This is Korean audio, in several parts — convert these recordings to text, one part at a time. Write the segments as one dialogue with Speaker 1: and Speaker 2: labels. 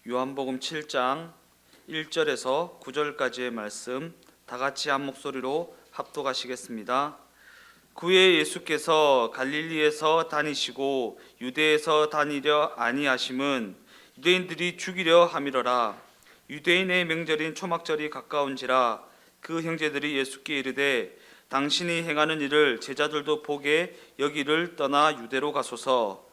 Speaker 1: 요한복음 7장 1절에서 9절까지의 말씀 다 같이 한 목소리로 합독하시겠습니다. 그후에 예수께서 갈릴리에서 다니시고 유대에서 다니려 아니하심은 유대인들이 죽이려 함이러라. 유대인의 명절인 초막절이 가까운지라. 그 형제들이 예수께 이르되 당신이 행하는 일을 제자들도 보게 여기를 떠나 유대로 가소서.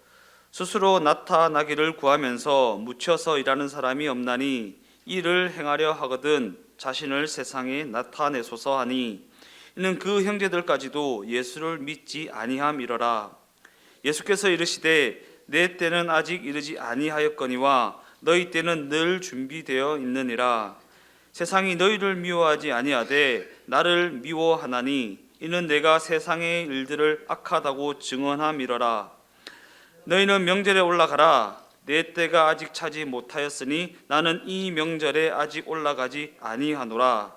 Speaker 1: 스스로 나타나기를 구하면서 묻혀서 일하는 사람이 없나니 이를 행하려 하거든 자신을 세상에 나타내소서 하니, 이는 그 형제들까지도 예수를 믿지 아니함이러라. 예수께서 이르시되 내 때는 아직 이르지 아니하였거니와 너희 때는 늘 준비되어 있느니라. 세상이 너희를 미워하지 아니하되 나를 미워하나니 이는 내가 세상의 일들을 악하다고 증언함이러라. 너희는 명절에 올라가라. 내 때가 아직 차지 못하였으니 나는 이 명절에 아직 올라가지 아니하노라.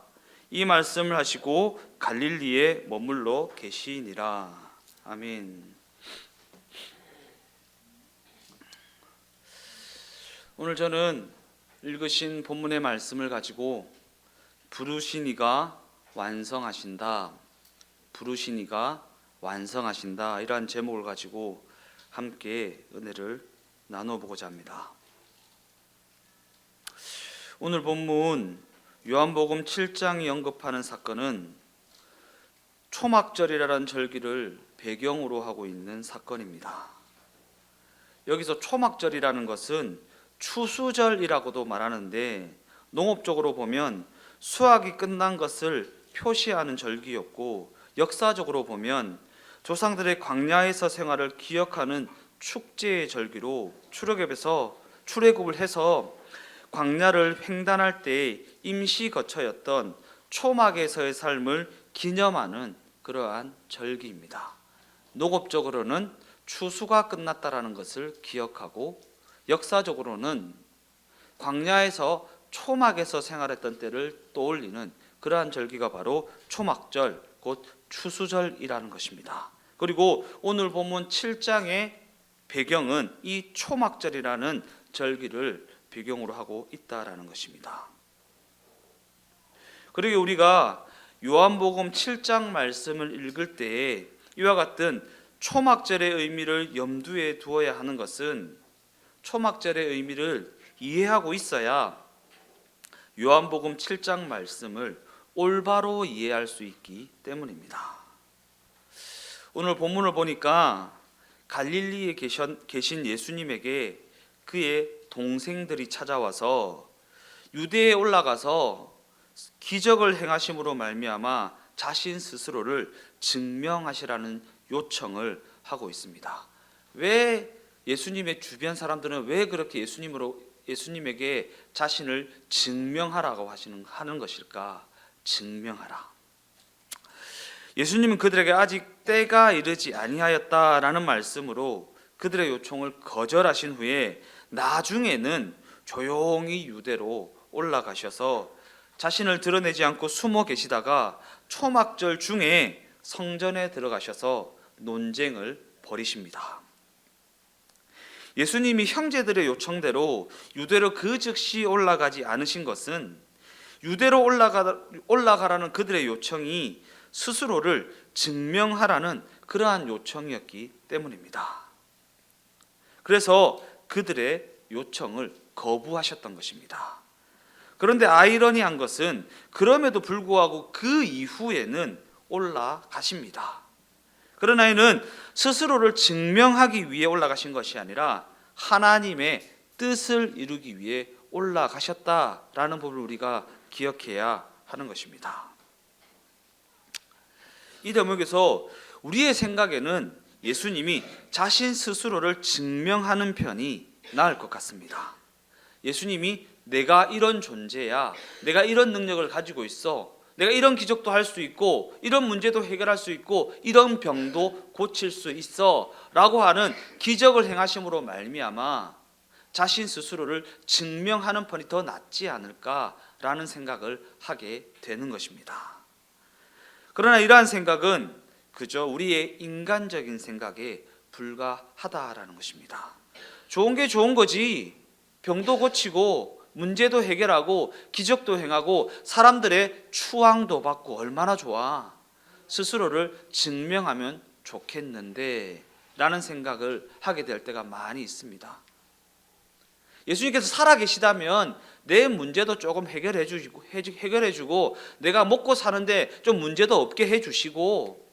Speaker 1: 이 말씀을 하시고 갈릴리에 머물러 계시니라. 아멘. 오늘 저는 읽으신 본문의 말씀을 가지고 부르시니가 완성하신다, 부르시니가 완성하신다, 이러한 제목을 가지고 함께 은혜를 나눠보고자 합니다. 오늘 본문 요한복음 7장이 언급하는 사건은 초막절이라는 절기를 배경으로 하고 있는 사건입니다. 여기서 초막절이라는 것은 추수절이라고도 말하는데, 농업적으로 보면 수확이 끝난 것을 표시하는 절기였고, 역사적으로 보면 조상들의 광야에서 생활을 기억하는 축제의 절기로 출애굽을 해서 광야를 횡단할 때 임시 거처였던 초막에서의 삶을 기념하는 그러한 절기입니다. 농업적으로는 추수가 끝났다라는 것을 기억하고, 역사적으로는 광야에서 초막에서 생활했던 때를 떠올리는 그러한 절기가 바로 초막절, 곧 추수절이라는 것입니다. 그리고 오늘 본문 7장의 배경은 이 초막절이라는 절기를 배경으로 하고 있다라는 것입니다. 그리고 우리가 요한복음 7장 말씀을 읽을 때에 이와 같은 초막절의 의미를 염두에 두어야 하는 것은 초막절의 의미를 이해하고 있어야 요한복음 7장 말씀을 올바로 이해할 수 있기 때문입니다. 오늘 본문을 보니까 갈릴리에 계신 예수님에게 그의 동생들이 찾아와서 유대에 올라가서 기적을 행하심으로 말미암아 자신 스스로를 증명하시라는 요청을 하고 있습니다. 왜 예수님의 주변 사람들은 왜 그렇게 예수님에게 자신을 증명하라고 하는 것일까? 증명하라. 예수님은 그들에게 아직 때가 이르지 아니하였다라는 말씀으로 그들의 요청을 거절하신 후에 나중에는 조용히 유대로 올라가셔서 자신을 드러내지 않고 숨어 계시다가 초막절 중에 성전에 들어가셔서 논쟁을 벌이십니다. 예수님이 형제들의 요청대로 유대로 그 즉시 올라가지 않으신 것은 유대로 올라가라는 그들의 요청이 스스로를 증명하라는 그러한 요청이었기 때문입니다. 그래서 그들의 요청을 거부하셨던 것입니다. 그런데 아이러니한 것은 그럼에도 불구하고 그 이후에는 올라가십니다. 그러나 이는 스스로를 증명하기 위해 올라가신 것이 아니라 하나님의 뜻을 이루기 위해 올라가셨다라는 부분을 우리가 기억해야 하는 것입니다. 이 대목에서 우리의 생각에는 예수님이 자신 스스로를 증명하는 편이 나을 것 같습니다. 예수님이 내가 이런 존재야, 내가 이런 능력을 가지고 있어, 내가 이런 기적도 할 수 있고 이런 문제도 해결할 수 있고 이런 병도 고칠 수 있어 라고 하는 기적을 행하심으로 말미암아 자신 스스로를 증명하는 편이 더 낫지 않을까라는 생각을 하게 되는 것입니다. 그러나 이러한 생각은 그저 우리의 인간적인 생각에 불과하다라는 것입니다. 좋은 게 좋은 거지 병도 고치고 문제도 해결하고 기적도 행하고 사람들의 추앙도 받고 얼마나 좋아. 스스로를 증명하면 좋겠는데 라는 생각을 하게 될 때가 많이 있습니다. 예수님께서 살아계시다면 내 문제도 조금 해결해주고 내가 먹고 사는데 좀 문제도 없게 해주시고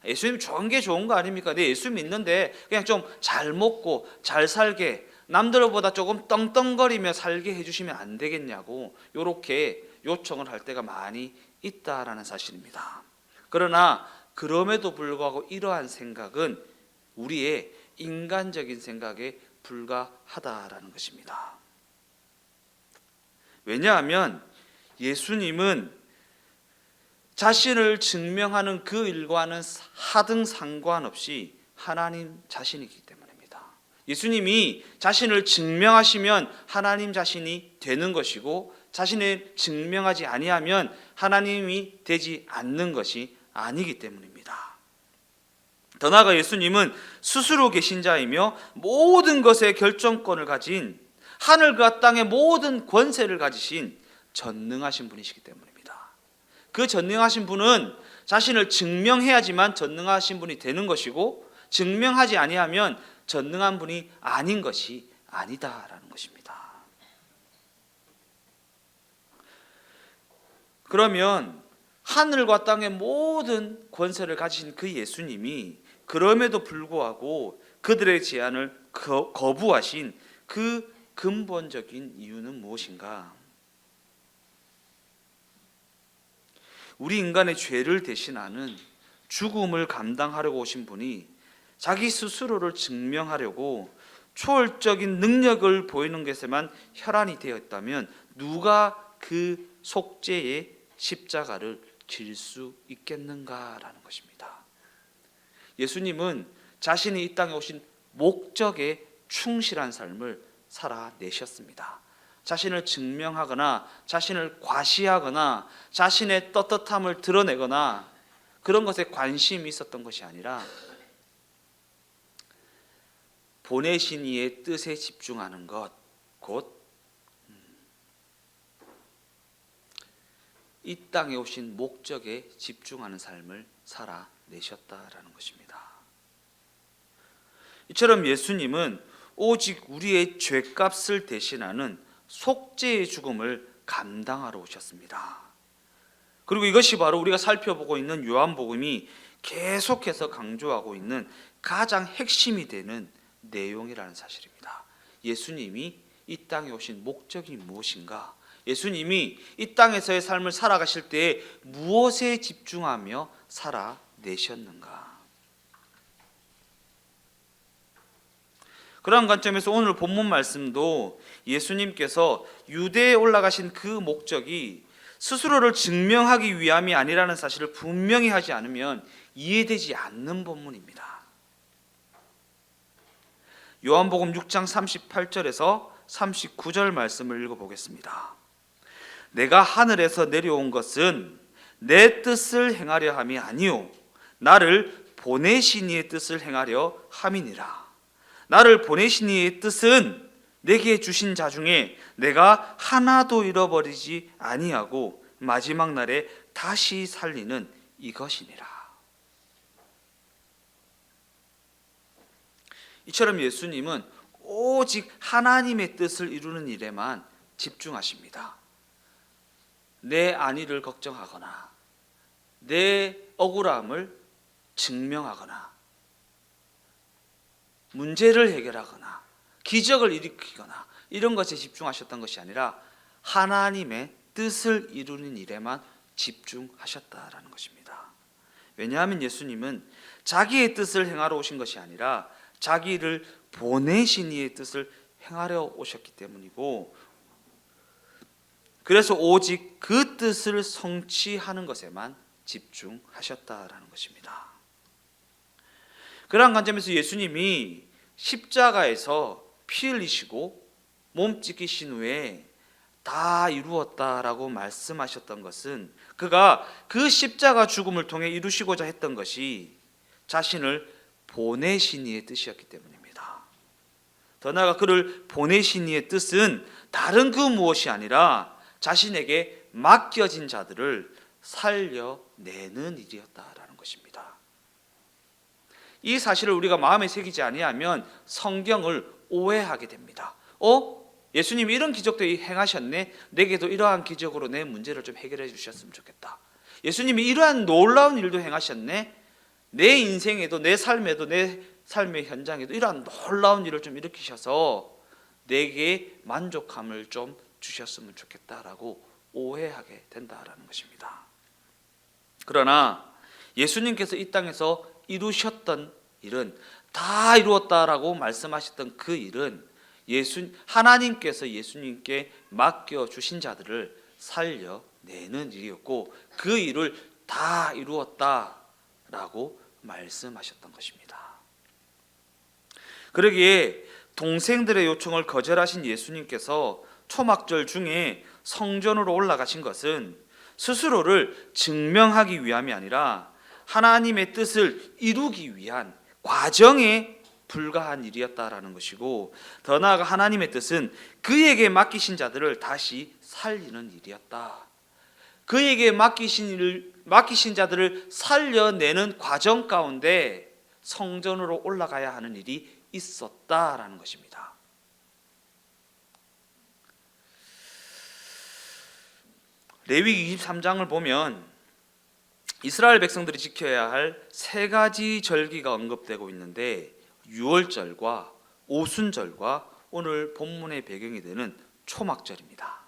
Speaker 1: 예수님 좋은 게 좋은 거 아닙니까? 내 예수 믿는데 그냥 좀 잘 먹고 잘 살게 남들보다 조금 떵떵거리며 살게 해주시면 안 되겠냐고 이렇게 요청을 할 때가 많이 있다라는 사실입니다. 그러나 그럼에도 불구하고 이러한 생각은 우리의 인간적인 생각에 불과하다라는 것입니다. 왜냐하면 예수님은 자신을 증명하는 그 일과는 하등 상관없이 하나님 자신이기 때문입니다. 예수님이 자신을 증명하시면 하나님 자신이 되는 것이고 자신을 증명하지 아니하면 하나님이 되지 않는 것이 아니기 때문입니다. 더 나아가 예수님은 스스로 계신 자이며 모든 것의 결정권을 가진 하늘과 땅의 모든 권세를 가지신 전능하신 분이시기 때문입니다. 그 전능하신 분은 자신을 증명해야지만 전능하신 분이 되는 것이고 증명하지 아니하면 전능한 분이 아닌 것이 아니다라는 것입니다. 그러면 하늘과 땅의 모든 권세를 가지신 그 예수님이 그럼에도 불구하고 그들의 제안을 거부하신 그 근본적인 이유는 무엇인가? 우리 인간의 죄를 대신하는 죽음을 감당하려고 오신 분이 자기 스스로를 증명하려고 초월적인 능력을 보이는 것에만 혈안이 되었다면 누가 그 속죄의 십자가를 질 수 있겠는가라는 것입니다. 예수님은 자신이 이 땅에 오신 목적에 충실한 삶을 살아내셨습니다. 자신을 증명하거나 자신을 과시하거나 자신의 떳떳함을 드러내거나 그런 것에 관심이 있었던 것이 아니라 보내신 이의 뜻에 집중하는 것, 곧 이 땅에 오신 목적에 집중하는 삶을 살아내셨다라는 것입니다. 이처럼 예수님은 오직 우리의 죄값을 대신하는 속죄의 죽음을 감당하러 오셨습니다. 그리고 이것이 바로 우리가 살펴보고 있는 요한복음이 계속해서 강조하고 있는 가장 핵심이 되는 내용이라는 사실입니다. 예수님이 이 땅에 오신 목적이 무엇인가? 예수님이 이 땅에서의 삶을 살아가실 때에 무엇에 집중하며 살아내셨는가? 그러한 관점에서 오늘 본문 말씀도 예수님께서 유대에 올라가신 그 목적이 스스로를 증명하기 위함이 아니라는 사실을 분명히 하지 않으면 이해되지 않는 본문입니다. 요한복음 6장 38절에서 39절 말씀을 읽어보겠습니다. 내가 하늘에서 내려온 것은 내 뜻을 행하려 함이 아니요 나를 보내신 이의 뜻을 행하려 함이니라. 나를 보내신 이의 뜻은 내게 주신 자 중에 내가 하나도 잃어버리지 아니하고 마지막 날에 다시 살리는 이것이니라. 이처럼 예수님은 오직 하나님의 뜻을 이루는 일에만 집중하십니다. 내 안위를 걱정하거나 내 억울함을 증명하거나 문제를 해결하거나 기적을 일으키거나 이런 것에 집중하셨던 것이 아니라 하나님의 뜻을 이루는 일에만 집중하셨다라는 것입니다. 왜냐하면 예수님은 자기의 뜻을 행하러 오신 것이 아니라 자기를 보내신 이의 뜻을 행하려 오셨기 때문이고, 그래서 오직 그 뜻을 성취하는 것에만 집중하셨다라는 것입니다. 그러한 관점에서 예수님이 십자가에서 피 흘리시고 몸 찢기신 후에 다 이루었다라고 말씀하셨던 것은 그가 그 십자가 죽음을 통해 이루시고자 했던 것이 자신을 보내신 이의 뜻이었기 때문입니다. 더 나아가 그를 보내신 이의 뜻은 다른 그 무엇이 아니라 자신에게 맡겨진 자들을 살려내는 일이었다라는 것입니다. 이 사실을 우리가 마음에 새기지 아니하면 성경을 오해하게 됩니다. 예수님이 이런 기적도 행하셨네. 내게도 이러한 기적으로 내 문제를 좀 해결해 주셨으면 좋겠다. 예수님이 이러한 놀라운 일도 행하셨네. 내 인생에도 내 삶의 현장에도 이러한 놀라운 일을 좀 일으키셔서 내게 만족감을 좀 주셨으면 좋겠다라고 오해하게 된다라는 것입니다. 그러나 예수님께서 이 땅에서 이루셨던 일은 다 이루었다라고 말씀하셨던 그 일은 하나님께서 예수님께 맡겨주신 자들을 살려내는 일이었고 그 일을 다 이루었다라고 말씀하셨던 것입니다. 그러기에 동생들의 요청을 거절하신 예수님께서 초막절 중에 성전으로 올라가신 것은 스스로를 증명하기 위함이 아니라 하나님의 뜻을 이루기 위한 과정에 불과한 일이었다라는 것이고, 더 나아가 하나님의 뜻은 그에게 맡기신 자들을 다시 살리는 일이었다. 그에게 맡기신 자들을 살려내는 과정 가운데 성전으로 올라가야 하는 일이 있었다라는 것입니다. 레위기 23장을 보면 이스라엘 백성들이 지켜야 할 세 가지 절기가 언급되고 있는데, 유월절과 오순절과 오늘 본문의 배경이 되는 초막절입니다.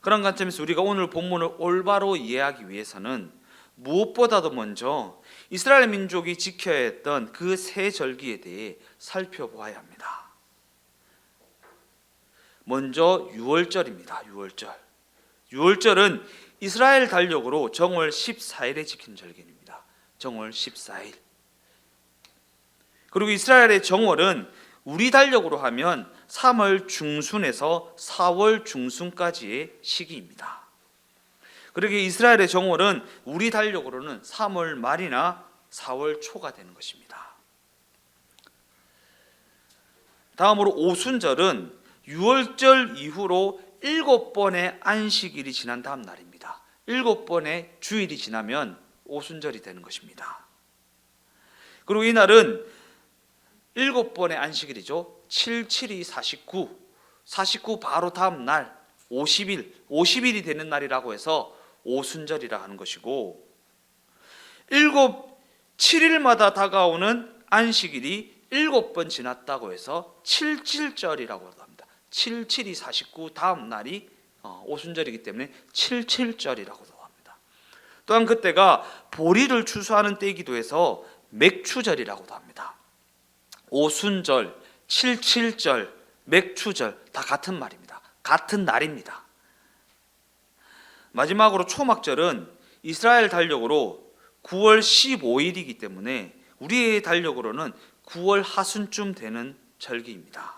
Speaker 1: 그런 관점에서 우리가 오늘 본문을 올바로 이해하기 위해서는 무엇보다도 먼저 이스라엘 민족이 지켜야 했던 그 세 절기에 대해 살펴보아야 합니다. 먼저 유월절입니다. 유월절은 이스라엘 달력으로 정월 14일에 지키는 절기입니다. 정월 14일. 그리고 이스라엘의 정월은 우리 달력으로 하면 3월 중순에서 4월 중순까지의 시기입니다. 그러기에 이스라엘의 정월은 우리 달력으로는 3월 말이나 4월 초가 되는 것입니다. 다음으로 오순절은 유월절 이후로 7번의 안식일이 지난 다음 날입니다. 7번의 주일이 지나면 오순절이 되는 것입니다. 그리고 이날은 7번의 안식일이죠. 7, 7이 49, 49 바로 다음 날 50일이 되는 날이라고 해서 오순절이라 하는 것이고, 7일마다 다가오는 안식일이 7번 지났다고 해서 77절이라고 합니다. 7, 7이 49 다음 날이 오순절이기 때문에 77절이라고도 합니다. 또한 그때가 보리를 추수하는 때이기도 해서 맥추절이라고도 합니다. 오순절, 77절, 맥추절 다 같은 말입니다. 같은 날입니다. 마지막으로 초막절은 이스라엘 달력으로 9월 15일이기 때문에 우리의 달력으로는 9월 하순쯤 되는 절기입니다.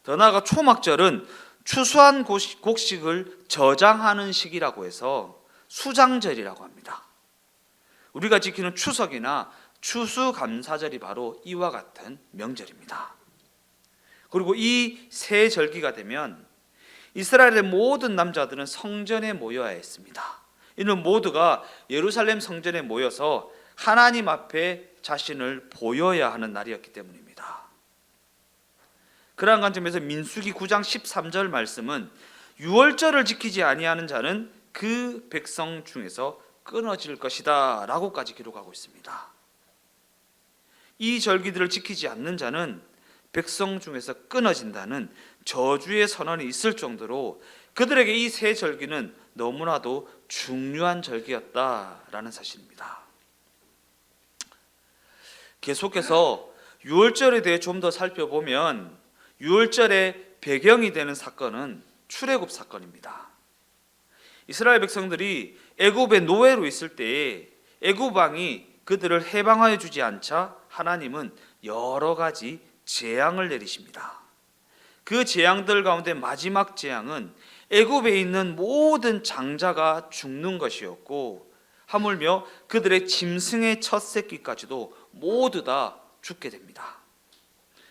Speaker 1: 더 나아가 초막절은 추수한 곡식을 저장하는 시기라고 해서 수장절이라고 합니다. 우리가 지키는 추석이나 추수감사절이 바로 이와 같은 명절입니다. 그리고 이 세 절기가 되면 이스라엘의 모든 남자들은 성전에 모여야 했습니다. 이는 모두가 예루살렘 성전에 모여서 하나님 앞에 자신을 보여야 하는 날이었기 때문입니다. 그러한 관점에서 민수기 9장 13절 말씀은 유월절을 지키지 아니하는 자는 그 백성 중에서 끊어질 것이다 라고까지 기록하고 있습니다. 이 절기들을 지키지 않는 자는 백성 중에서 끊어진다는 저주의 선언이 있을 정도로 그들에게 이 세 절기는 너무나도 중요한 절기였다라는 사실입니다. 계속해서 유월절에 대해 좀 더 살펴보면 유월절의 배경이 되는 사건은 출애굽 사건입니다. 이스라엘 백성들이 애굽의 노예로 있을 때에 애굽 왕이 그들을 해방하여 주지 않자 하나님은 여러 가지 재앙을 내리십니다. 그 재앙들 가운데 마지막 재앙은 애굽에 있는 모든 장자가 죽는 것이었고, 하물며 그들의 짐승의 첫 새끼까지도 모두 다 죽게 됩니다.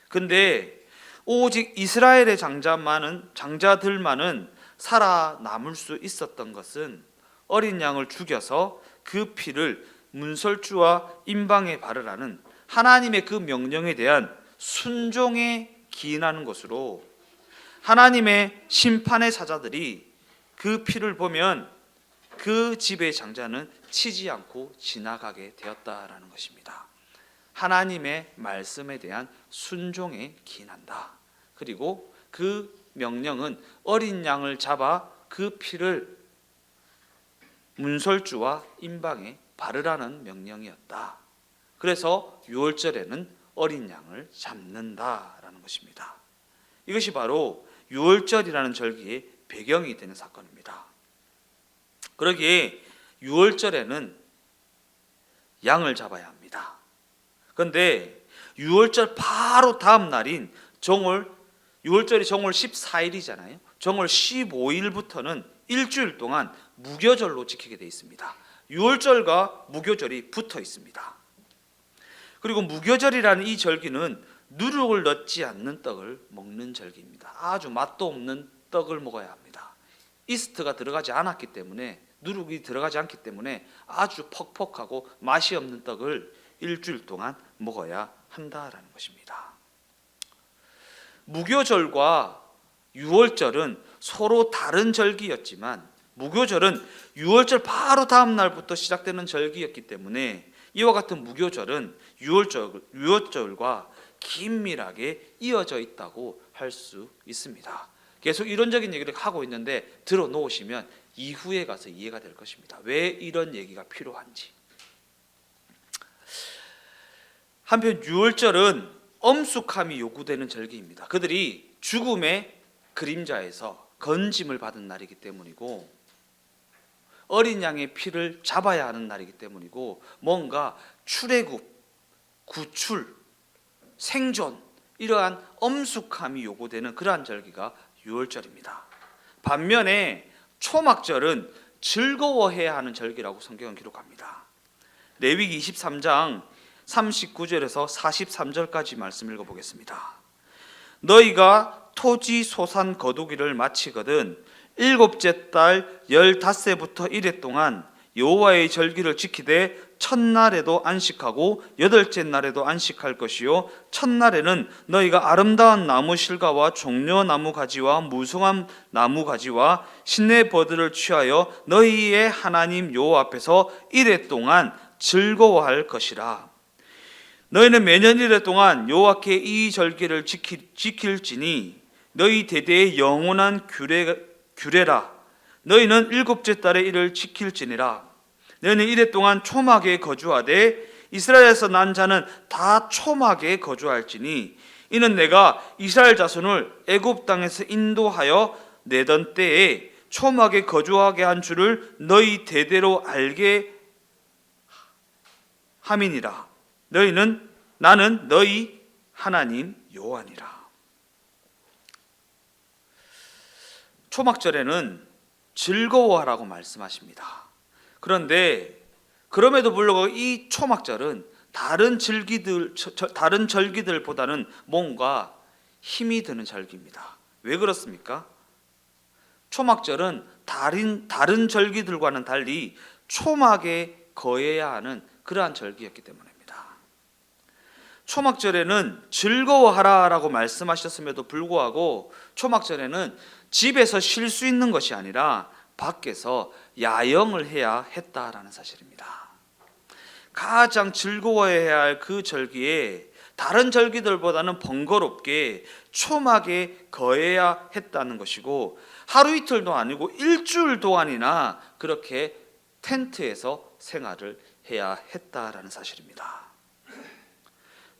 Speaker 1: 근데 오직 이스라엘의 장자들만은 살아남을 수 있었던 것은 어린 양을 죽여서 그 피를 문설주와 임방에 바르라는 하나님의 그 명령에 대한 순종에 기인하는 것으로, 하나님의 심판의 사자들이 그 피를 보면 그 집의 장자는 치지 않고 지나가게 되었다라는 것입니다. 하나님의 말씀에 대한 순종에 기인한다. 그리고 그 명령은 어린 양을 잡아 그 피를 문설주와 임방에 바르라는 명령이었다. 그래서 유월절에는 어린 양을 잡는다라는 것입니다. 이것이 바로 유월절이라는 절기의 배경이 되는 사건입니다. 그러기에 유월절에는 양을 잡아야 합니다. 그런데 유월절 바로 다음 날인 유월절이 정월 14일이잖아요. 정월 15일부터는 일주일 동안 무교절로 지키게 되어 있습니다. 유월절과 무교절이 붙어 있습니다. 그리고 무교절이라는 이 절기는 누룩을 넣지 않는 떡을 먹는 절기입니다. 아주 맛도 없는 떡을 먹어야 합니다. 이스트가 들어가지 않았기 때문에, 누룩이 들어가지 않기 때문에 아주 퍽퍽하고 맛이 없는 떡을 일주일 동안 먹어야 한다라는 것입니다. 무교절과 유월절은 서로 다른 절기였지만, 무교절은 유월절 바로 다음 날부터 시작되는 절기였기 때문에 이와 같은 무교절은 유월절과 긴밀하게 이어져 있다고 할 수 있습니다. 계속 이론적인 얘기를 하고 있는데 들어놓으시면 이후에 가서 이해가 될 것입니다. 왜 이런 얘기가 필요한지. 한편 유월절은 엄숙함이 요구되는 절기입니다. 그들이 죽음의 그림자에서 건짐을 받은 날이기 때문이고, 어린 양의 피를 잡아야 하는 날이기 때문이고, 뭔가 출애굽, 구출, 생존, 이러한 엄숙함이 요구되는 그러한 절기가 유월절입니다. 반면에 초막절은 즐거워해야 하는 절기라고 성경은 기록합니다. 레위기 23장 39절에서 43절까지 말씀 읽어보겠습니다. 너희가 토지 소산 거두기를 마치거든 일곱째 달 15세부터 1해 동안 여호와의 절기를 지키되 첫날에도 안식하고 여덟째 날에도 안식할 것이요, 첫날에는 너희가 아름다운 나무 실과와 종려나무 가지와 무성한 나무 가지와 시내 버드를 취하여 너희의 하나님 여호와 앞에서 1해 동안 즐거워할 것이라. 너희는 매년 1해 동안 여호와께 이 절기를 지킬지니 너희 대대의 영원한 규례라. 너희는 일곱째 달에 이를 지킬지니라. 너희는 1해 동안 초막에 거주하되 이스라엘에서 난 자는 다 초막에 거주할지니 이는 내가 이스라엘 자손을 애굽 땅에서 인도하여 내던 때에 초막에 거주하게 한 줄을 너희 대대로 알게 함이니라. 나는 너희 하나님 여호와니라. 초막절에는 즐거워하라고 말씀하십니다. 그런데 그럼에도 불구하고 이 초막절은 다른 절기들보다는 뭔가 힘이 드는 절기입니다. 왜 그렇습니까? 초막절은 다른 절기들과는 달리 초막에 거해야 하는 그러한 절기였기 때문입니다. 초막절에는 즐거워하라라고 말씀하셨음에도 불구하고 초막절에는 집에서 쉴 수 있는 것이 아니라 밖에서 야영을 해야 했다라는 사실입니다. 가장 즐거워해야 할 그 절기에 다른 절기들보다는 번거롭게 초막에 거해야 했다는 것이고, 하루 이틀도 아니고 일주일 동안이나 그렇게 텐트에서 생활을 해야 했다라는 사실입니다.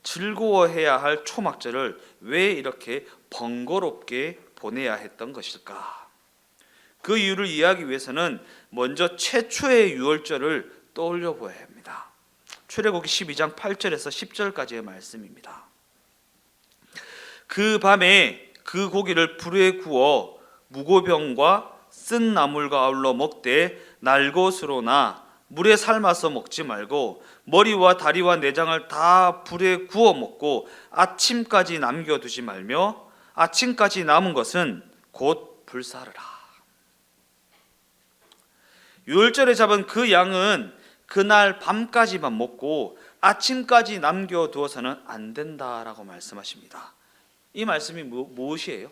Speaker 1: 즐거워해야 할 초막절을 왜 이렇게 번거롭게 보내야 했던 것일까? 그 이유를 이해하기 위해서는 먼저 최초의 유월절을 떠올려 보아야 합니다. 출애굽기 12장 8절에서 10절까지의 말씀입니다. 그 밤에 그 고기를 불에 구워 무고병과 쓴 나물과 아울러 먹되 날것으로나 물에 삶아서 먹지 말고 머리와 다리와 내장을 다 불에 구워 먹고 아침까지 남겨두지 말며 아침까지 남은 것은 곧 불사르라. 유월절에 잡은 그 양은 그날 밤까지만 먹고 아침까지 남겨두어서는 안 된다라고 말씀하십니다. 이 말씀이 무엇이에요?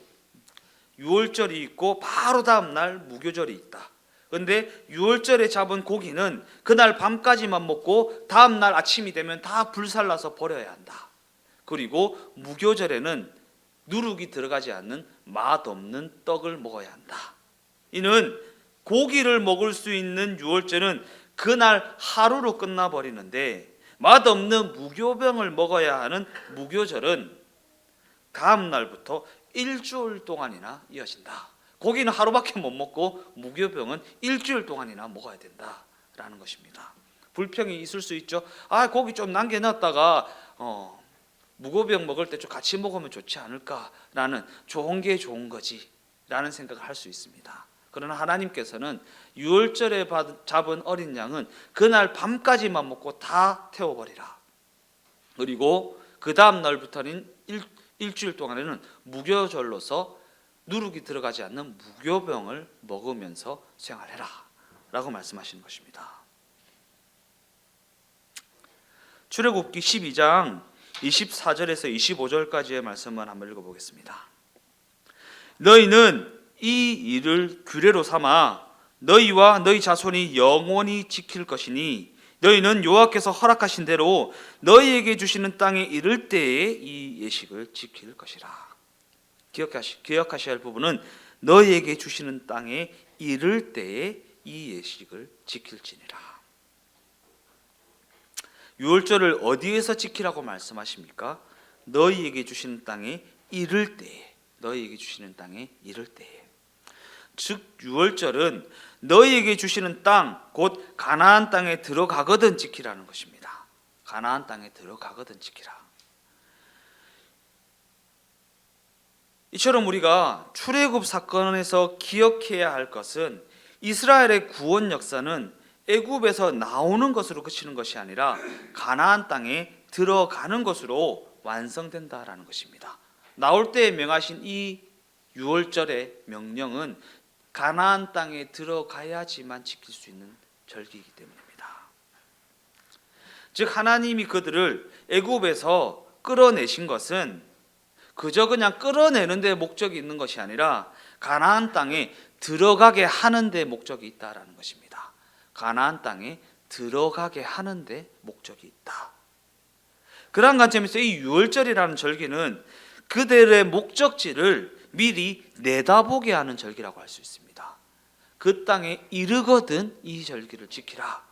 Speaker 1: 유월절이 있고 바로 다음 날 무교절이 있다. 그런데 유월절에 잡은 고기는 그날 밤까지만 먹고 다음 날 아침이 되면 다 불살라서 버려야 한다. 그리고 무교절에는 누룩이 들어가지 않는 맛없는 떡을 먹어야 한다. 이는 고기를 먹을 수 있는 유월절은 그날 하루로 끝나버리는데 맛없는 무교병을 먹어야 하는 무교절은 다음 날부터 일주일 동안이나 이어진다. 고기는 하루밖에 못 먹고 무교병은 일주일 동안이나 먹어야 된다라는 것입니다. 불평이 있을 수 있죠. 고기 좀 남겨놨다가 무교병 먹을 때 좀 같이 먹으면 좋지 않을까라는 좋은 게 좋은 거지 라는 생각을 할 수 있습니다. 그러나 하나님께서는 유월절에 잡은 어린 양은 그날 밤까지만 먹고 다 태워버리라. 그리고 그 다음 날부터는 일주일 동안에는 무교절로서 누룩이 들어가지 않는 무교병을 먹으면서 생활해라 라고 말씀하시는 것입니다. 출애굽기 12장 24절에서 25절까지의 말씀을 한번 읽어보겠습니다. 너희는 이 일을 규례로 삼아 너희와 너희 자손이 영원히 지킬 것이니 너희는 여호와께서 허락하신 대로 너희에게 주시는 땅에 이를 때에 이 예식을 지킬 것이라. 기억하셔야 할 부분은 너희에게 주시는 땅에 이를 때에 이 예식을 지킬지니라. 유월절을 어디에서 지키라고 말씀하십니까? 너희에게 주시는 땅에 이를 때에, 너희에게 주시는 땅에 이를 때에. 즉 유월절은 너희에게 주시는 땅, 곧 가나안 땅에 들어가거든 지키라는 것입니다. 가나안 땅에 들어가거든 지키라. 이처럼 우리가 출애굽 사건에서 기억해야 할 것은 이스라엘의 구원 역사는 애굽에서 나오는 것으로 그치는 것이 아니라 가나안 땅에 들어가는 것으로 완성된다라는 것입니다. 나올 때에 명하신 이 유월절의 명령은 가나안 땅에 들어가야지만 지킬 수 있는 절기이기 때문입니다. 즉 하나님이 그들을 애굽에서 끌어내신 것은 그저 그냥 끌어내는 데 목적이 있는 것이 아니라 가나안 땅에 들어가게 하는 데 목적이 있다라는 것입니다. 가나안 땅에 들어가게 하는 데 목적이 있다. 그러한 관점에서 이 유월절이라는 절기는 그들의 목적지를 미리 내다보게 하는 절기라고 할 수 있습니다. 그 땅에 이르거든 이 절기를 지키라.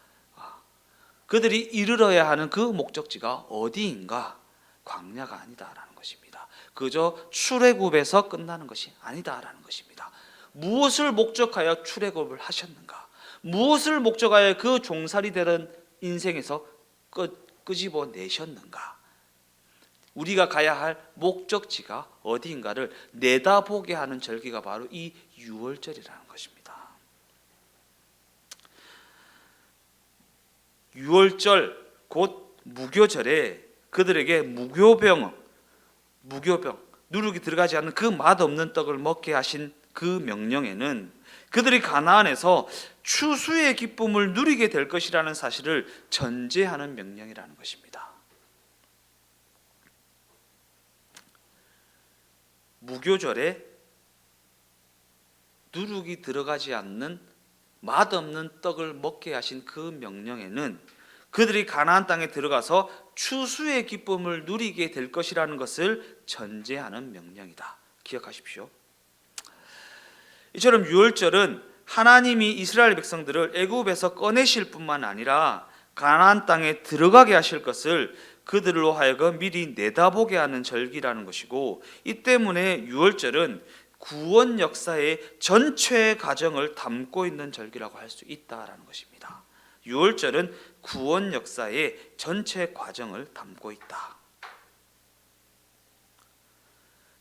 Speaker 1: 그들이 이르러야 하는 그 목적지가 어디인가? 광야가 아니다라는 것입니다. 그저 출애굽에서 끝나는 것이 아니다라는 것입니다. 무엇을 목적하여 출애굽을 하셨는가? 무엇을 목적하여 그 종살이 되는 인생에서 끄집어 내셨는가? 우리가 가야 할 목적지가 어디인가를 내다보게 하는 절기가 바로 이 유월절이라는 것입니다. 유월절 곧 무교절에 그들에게 무교병 누룩이 들어가지 않는 그 맛없는 떡을 먹게 하신 그 명령에는 그들이 가나안에서 추수의 기쁨을 누리게 될 것이라는 사실을 전제하는 명령이라는 것입니다. 무교절에 누룩이 들어가지 않는 맛없는 떡을 먹게 하신 그 명령에는 그들이 가나안 땅에 들어가서 추수의 기쁨을 누리게 될 것이라는 것을 전제하는 명령이다. 기억하십시오. 이처럼 유월절은 하나님이 이스라엘 백성들을 애굽에서 꺼내실 뿐만 아니라 가나안 땅에 들어가게 하실 것을 그들로 하여금 미리 내다보게 하는 절기라는 것이고, 이 때문에 유월절은 구원 역사의 전체 과정을 담고 있는 절기라고 할 수 있다라는 것입니다. 유월절은 구원 역사의 전체 과정을 담고 있다.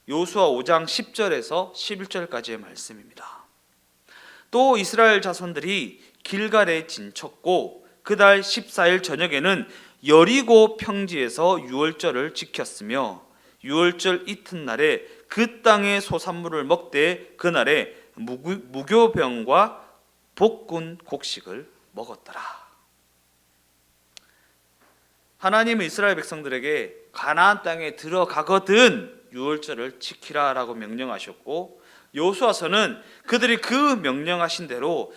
Speaker 1: 여호수아 5장 10절에서 11절까지의 말씀입니다. 또 이스라엘 자손들이 길갈에 진쳤고 그달 14일 저녁에는 여리고 평지에서 유월절을 지켰으며 유월절 이튿날에 그 땅의 소산물을 먹되 그날에 무교병과 볶은 곡식을 먹었더라. 하나님은 이스라엘 백성들에게 가나안 땅에 들어가거든 유월절을 지키라라고 명령하셨고, 여호수아서는 그들이 그 명령하신 대로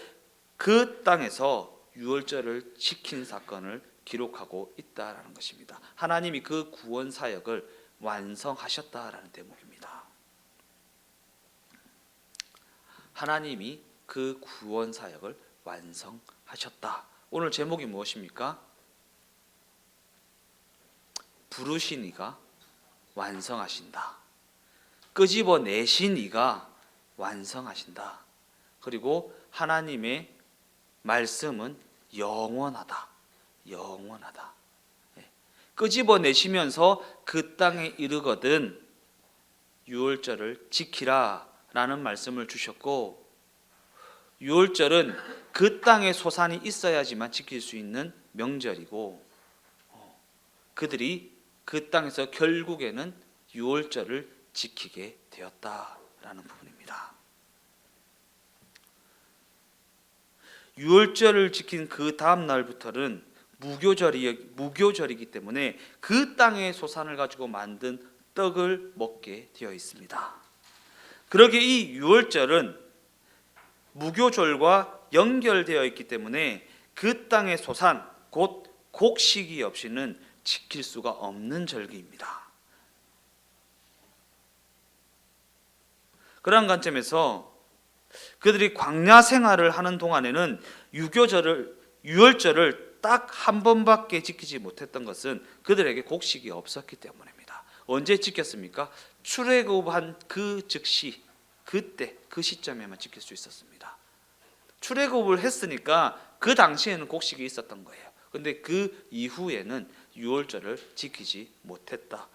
Speaker 1: 그 땅에서 유월절을 지킨 사건을 기록하고 있다라는 것입니다. 하나님이 그 구원 사역을 완성하셨다라는 대목입니다. 하나님이 그 구원 사역을 완성하셨다. 오늘 제목이 무엇입니까? 부르신 이가 완성하신다. 끄집어내신 이가 완성하신다. 그리고 하나님의 말씀은 영원하다. 영원하다. 끄집어내시면서 그 땅에 이르거든 유월절을 지키라 라는 말씀을 주셨고, 유월절은 그 땅에 소산이 있어야지만 지킬 수 있는 명절이고, 그들이 그 땅에서 결국에는 유월절을 지키게 되었다라는 부분입니다. 유월절을 지킨 그 다음 날부터는 무교절이기 때문에 그 땅의 소산을 가지고 만든 떡을 먹게 되어 있습니다. 그러기에 이 유월절은 무교절과 연결되어 있기 때문에 그 땅의 소산, 곧 곡식이 없이는 지킬 수가 없는 절기입니다. 그러한 관점에서 그들이 광야 생활을 하는 동안에는 유월절을 딱 한 번밖에 지키지 못했던 것은 그들에게 곡식이 없었기 때문입니다. 언제 지켰습니까? 출애굽한 그 즉시, 그때 그 시점에만 지킬 수 있었습니다. 출애굽을 했으니까 그 당시에는 곡식이 있었던 거예요. 근데 그 이후에는 유월절을 지키지 못했다.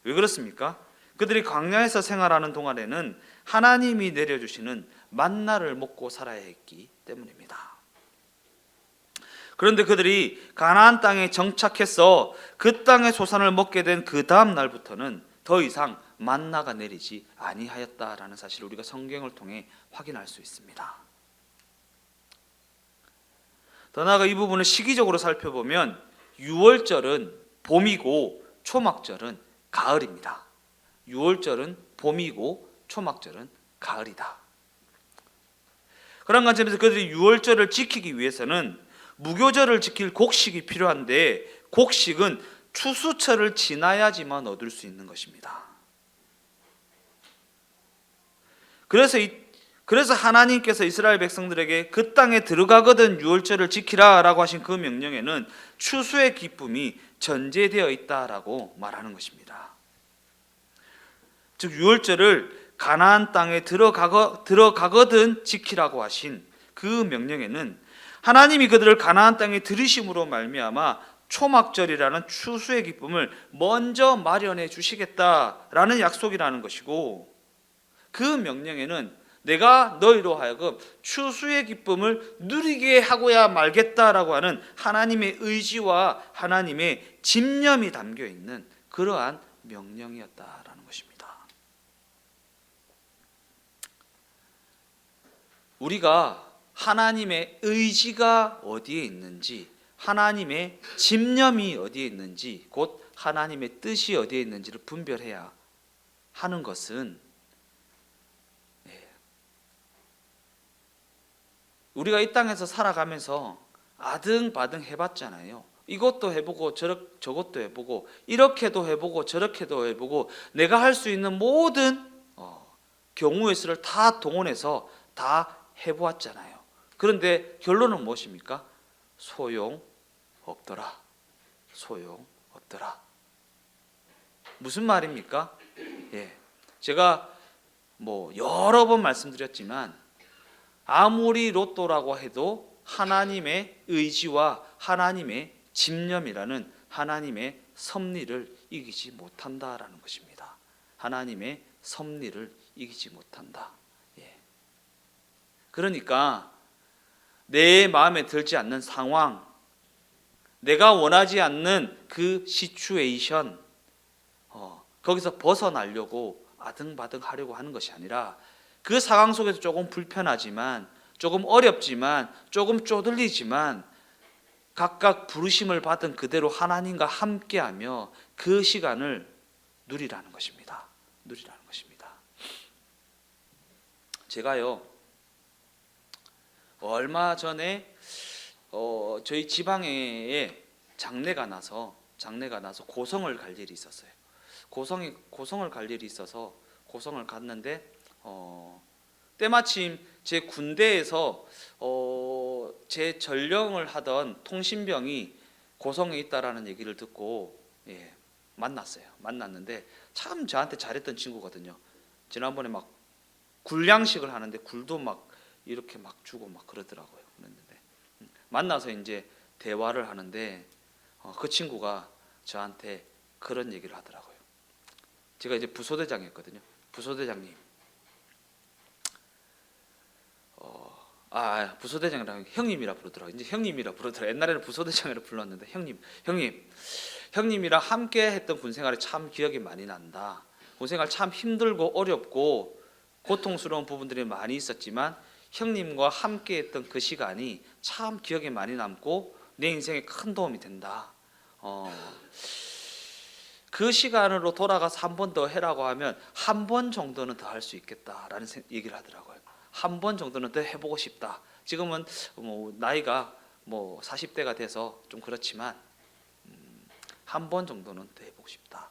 Speaker 1: 왜 그렇습니까? 그들이 광야에서 생활하는 동안에는 하나님이 내려주시는 만나를 먹고 살아야 했기 때문입니다. 그런데 그들이 가나안 땅에 정착해서 그 땅의 소산을 먹게 된 그 다음 날부터는 더 이상 만나가 내리지 아니하였다라는 사실을 우리가 성경을 통해 확인할 수 있습니다. 더 나아가 이 부분을 시기적으로 살펴보면 유월절은 봄이고 초막절은 가을입니다. 유월절은 봄이고 초막절은 가을이다. 그런 관점에서 그들이 유월절을 지키기 위해서는 무교절을 지킬 곡식이 필요한데, 곡식은 추수철을 지나야지만 얻을 수 있는 것입니다. 그래서 하나님께서 이스라엘 백성들에게 그 땅에 들어가거든 유월절을 지키라라고 하신 그 명령에는 추수의 기쁨이 전제되어 있다라고 말하는 것입니다. 즉 유월절을 가나안 땅에 들어가거든 지키라고 하신 그 명령에는 하나님이 그들을 가나안 땅에 들이심으로 말미암아 초막절이라는 추수의 기쁨을 먼저 마련해 주시겠다라는 약속이라는 것이고, 그 명령에는 내가 너희로 하여금 추수의 기쁨을 누리게 하고야 말겠다라고 하는 하나님의 의지와 하나님의 집념이 담겨 있는 그러한 명령이었다라는 것입니다. 우리가 하나님의 의지가 어디에 있는지, 하나님의 집념이 어디에 있는지, 곧 하나님의 뜻이 어디에 있는지를 분별해야 하는 것은, 우리가 이 땅에서 살아가면서 아등바등 해봤잖아요. 이것도 해보고 저것도 해보고 이렇게도 해보고 저렇게도 해보고 내가 할 수 있는 모든 경우의 수를 다 동원해서 다 해보았잖아요. 그런데 결론은 무엇입니까? 소용없더라. 소용없더라. 무슨 말입니까? 제가 여러 번 말씀드렸지만 아무리 로또라고 해도 하나님의 의지와 하나님의 집념이라는 하나님의 섭리를 이기지 못한다라는 것입니다. 하나님의 섭리를 이기지 못한다. 그러니까 내 마음에 들지 않는 상황, 내가 원하지 않는 그 시츄에이션, 거기서 벗어나려고 아등바등 하려고 하는 것이 아니라 그 상황 속에서 조금 불편하지만, 조금 어렵지만, 조금 쪼들리지만 각각 부르심을 받은 그대로 하나님과 함께하며 그 시간을 누리라는 것입니다. 누리라는 것입니다. 제가요, 얼마 전에 저희 지방에 장례가 나서 고성을 갈 일이 있었어요. 고성을 갈 일이 있어서 고성을 갔는데 때마침 제 군대에서 제 전령을 하던 통신병이 고성에 있다라는 얘기를 듣고 만났어요. 만났는데 참 저한테 잘했던 친구거든요. 지난번에 막 굴양식을 하는데 굴도 막 이렇게 막 주고 막 그러더라고요. 그랬는데 만나서 이제 대화를 하는데 그 친구가 저한테 그런 얘기를 하더라고요. 제가 이제 부소대장이었거든요. 부소대장님, 부소대장이랑 형님이라 부르더라고요. 이제 형님이라 부르더라고요. 옛날에는 부소대장이라 불렀는데 형님이랑 함께 했던 군생활이 참 기억이 많이 난다. 군생활 참 힘들고 어렵고 고통스러운 부분들이 많이 있었지만 형님과 함께 했던 그 시간이 참 기억에 많이 남고 내 인생에 큰 도움이 된다. 그 시간으로 돌아가서 한 번 더 해라고 하면 한 번 정도는 더 할 수 있겠다라는 얘기를 하더라고요. 한 번 정도는 더 해보고 싶다. 지금은 나이가 40대가 돼서 좀 그렇지만 한 번 정도는 더 해보고 싶다.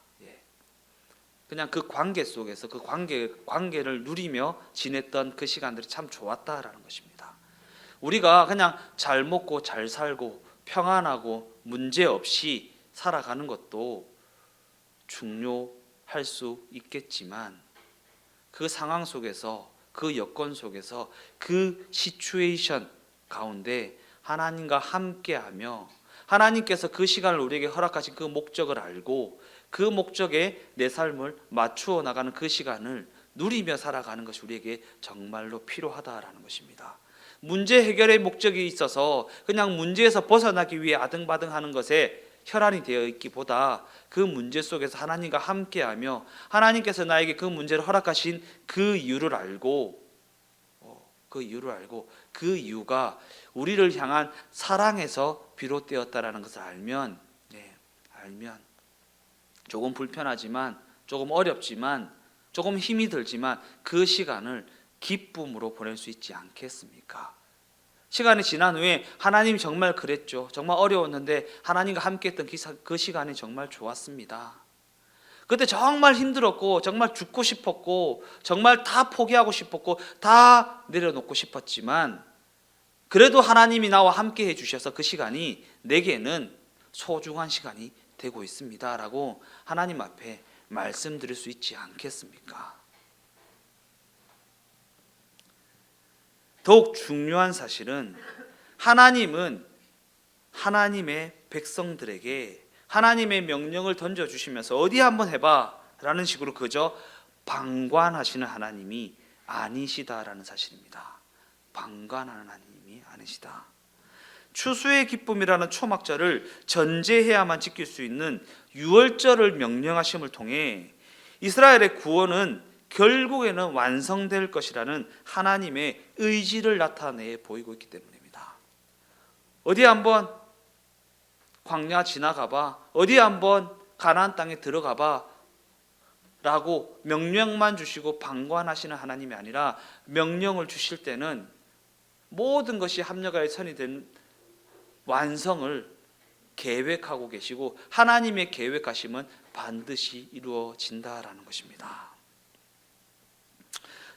Speaker 1: 그냥 그 관계 속에서 그 관계를 누리며 지냈던 그 시간들이 참 좋았다라는 것입니다. 우리가 그냥 잘 먹고 잘 살고 평안하고 문제 없이 살아가는 것도 중요할 수 있겠지만 그 상황 속에서, 그 여건 속에서, 그 시츄에이션 가운데 하나님과 함께하며 하나님께서 그 시간을 우리에게 허락하신 그 목적을 알고 그 목적에 내 삶을 맞추어 나가는 그 시간을 누리며 살아가는 것이 우리에게 정말로 필요하다라는 것입니다. 문제 해결의 목적이 있어서 그냥 문제에서 벗어나기 위해 아등바등하는 것에 혈안이 되어 있기보다 그 문제 속에서 하나님과 함께하며 하나님께서 나에게 그 문제를 허락하신 그 이유를 알고 그 이유가 우리를 향한 사랑에서 비롯되었다라는 것을 알면 조금 불편하지만, 조금 어렵지만, 조금 힘이 들지만 그 시간을 기쁨으로 보낼 수 있지 않겠습니까? 시간이 지난 후에 하나님이 정말 그랬죠. 정말 어려웠는데 하나님과 함께했던 그 시간이 정말 좋았습니다. 그때 정말 힘들었고 정말 죽고 싶었고 정말 다 포기하고 싶었고 다 내려놓고 싶었지만 그래도 하나님이 나와 함께 해주셔서 그 시간이 내게는 소중한 시간이 되고 있습니다 라고 하나님 앞에 말씀드릴 수 있지 않겠습니까? 더욱 중요한 사실은 하나님은 하나님의 백성들에게 하나님의 명령을 던져주시면서 어디 한번 해봐 라는 식으로 그저 방관하시는 하나님이 아니시다라는 사실입니다. 방관하는 하나님이 아니시다. 추수의 기쁨이라는 초막절을 전제해야만 지킬 수 있는 유월절을 명령하심을 통해 이스라엘의 구원은 결국에는 완성될 것이라는 하나님의 의지를 나타내 보이고 있기 때문입니다. 어디 한번 광야 지나가봐, 어디 한번 가나안 땅에 들어가봐 라고 명령만 주시고 방관하시는 하나님이 아니라 명령을 주실 때는 모든 것이 합력하여 선이 된 완성을 계획하고 계시고 하나님의 계획하심은 반드시 이루어진다라는 것입니다.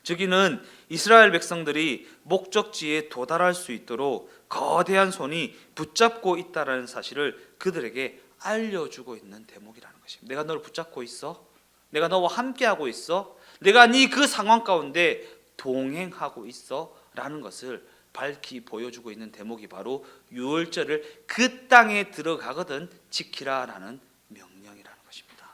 Speaker 1: 저기는 이스라엘 백성들이 목적지에 도달할 수 있도록 거대한 손이 붙잡고 있다는 사실을 그들에게 알려주고 있는 대목이라는 것입니다. 내가 너를 붙잡고 있어. 내가 너와 함께하고 있어. 내가 네 그 상황 가운데 동행하고 있어 라는 것을 밝히 보여주고 있는 대목이 바로 유월절을 그 땅에 들어가거든 지키라라는 명령이라는 것입니다.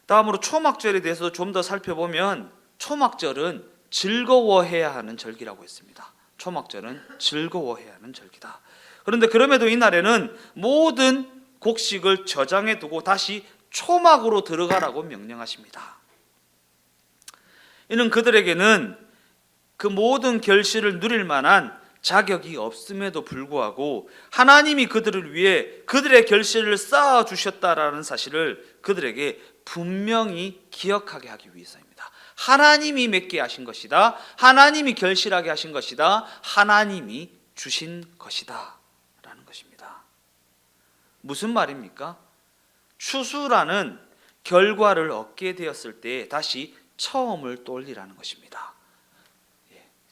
Speaker 1: 다음으로 초막절에 대해서 좀 더 살펴보면 초막절은 즐거워해야 하는 절기라고 했습니다. 초막절은 즐거워해야 하는 절기다. 그런데 그럼에도 이날에는 모든 곡식을 저장해 두고 다시 초막으로 들어가라고 명령하십니다. 이는 그들에게는 그 모든 결실을 누릴 만한 자격이 없음에도 불구하고 하나님이 그들을 위해 그들의 결실을 쌓아 주셨다라는 사실을 그들에게 분명히 기억하게 하기 위해서입니다. 하나님이 맺게 하신 것이다. 하나님이 결실하게 하신 것이다. 하나님이 주신 것이다 라는 것입니다. 무슨 말입니까? 추수라는 결과를 얻게 되었을 때 다시 처음을 떠올리라는 것입니다.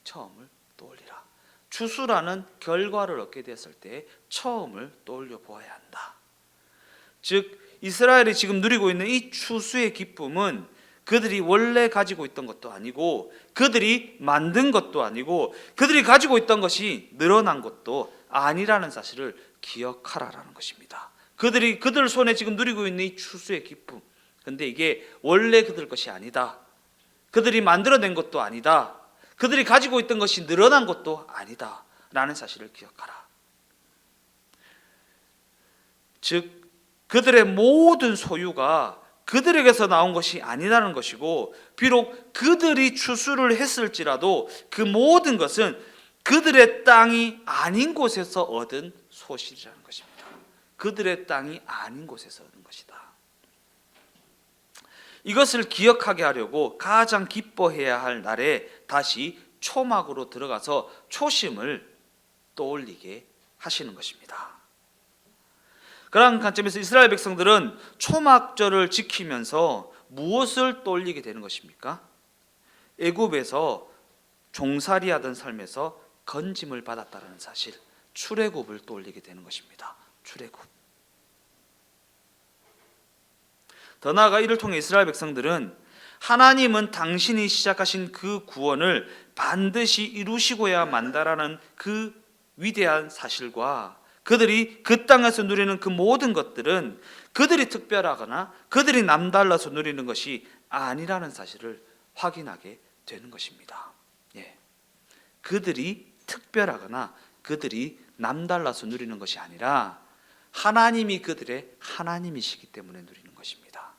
Speaker 1: 처음을 떠올리라. 추수라는 결과를 얻게 되었을 때 처음을 떠올려 보아야 한다. 즉 이스라엘이 지금 누리고 있는 이 추수의 기쁨은 그들이 원래 가지고 있던 것도 아니고 그들이 만든 것도 아니고 그들이 가지고 있던 것이 늘어난 것도 아니라는 사실을 기억하라라는 것입니다. 그들 손에 지금 누리고 있는 이 추수의 기쁨, 근데 이게 원래 그들 것이 아니다. 그들이 만들어낸 것도 아니다. 그들이 가지고 있던 것이 늘어난 것도 아니다 라는 사실을 기억하라. 즉 그들의 모든 소유가 그들에게서 나온 것이 아니라는 것이고, 비록 그들이 추수를 했을지라도 그 모든 것은 그들의 땅이 아닌 곳에서 얻은 소실이라는 것입니다. 그들의 땅이 아닌 곳에서 얻은 것이다. 이것을 기억하게 하려고 가장 기뻐해야 할 날에 다시 초막으로 들어가서 초심을 떠올리게 하시는 것입니다. 그러한 관점에서 이스라엘 백성들은 초막절을 지키면서 무엇을 떠올리게 되는 것입니까? 애굽에서 종살이하던 삶에서 건짐을 받았다는 사실, 출애굽을 떠올리게 되는 것입니다. 출애굽. 더 나아가 이를 통해 이스라엘 백성들은 하나님은 당신이 시작하신 그 구원을 반드시 이루시고야 만다라는 그 위대한 사실과 그들이 그 땅에서 누리는 그 모든 것들은 그들이 특별하거나 그들이 남달라서 누리는 것이 아니라는 사실을 확인하게 되는 것입니다. 그들이 특별하거나 그들이 남달라서 누리는 것이 아니라 하나님이 그들의 하나님이시기 때문에 누리는 것입니다.